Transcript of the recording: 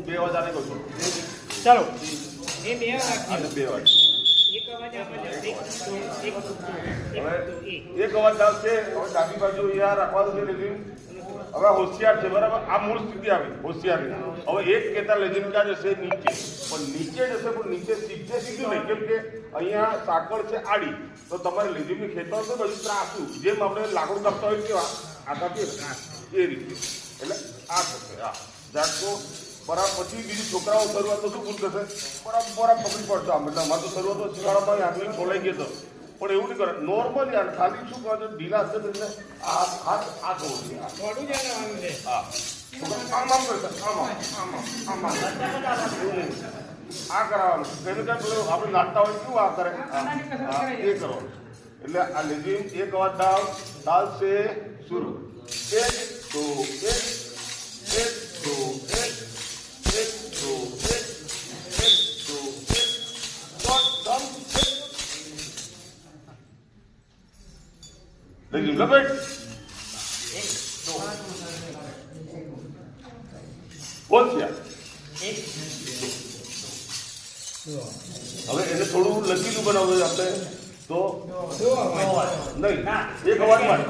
હું 2 અવાજ આને કહું છું ચાલો એ બે અવાજ અને 2 અવાજ એક અવાજ આમાં એક એક અવાજ આવશે હવે ડાબી બાજુ અહીંયા રાખવાનું છે લેજિમ હવે હોશિયાર છે બરાબર આ મૂળ સ્થિતિ આવી હોશિયારી હવે એક કહેતા લેજિમ ક્યાં જશે નીચે પણ નીચે જશે પણ નીચે સીધું નહીં કેમ કે અહીંયા સાંકળ છે આડી તો તમારે લેજિમની ખેંચવા તો બધું ત્રાસું જેમ આપણે લાકડું કાપતા હોય કેવા આ કાપીએ એ રીતે એટલે આ થશે હા ઝાટકો બરાબર પછી બીજું છોકરાઓ શરૂઆત તો શું ભૂલ થશે બરાબર પકડી પડશે આમ એટલે અમારે તો શરૂઆત શીખવાડવામાં આટલી ખોલાઈ ગયો હતો પણ એવું નહીં કરે નોર્મલ યાર ખાલી શું કહો છો ઢીલા હશે એટલે આ હાથ આ થવું જોઈએ થોડું જ આવવાનું છે હા આમ કરશે આમ આ કરાવવાનું એને કાંઈ પેલું આપણે નાચતા હોય કેવું આ કરે એ કરવાનું એટલે આ લેજિમ એક અવાજ ડાલ તાલ સે શુરુ એક દો એક દો એક દો એક દો એક dot dum લેજિમ લપેટ હોશિયાર હવે એને થોડું લચીલું બનાવવું આપણે તો નહીં એક અવાજમાં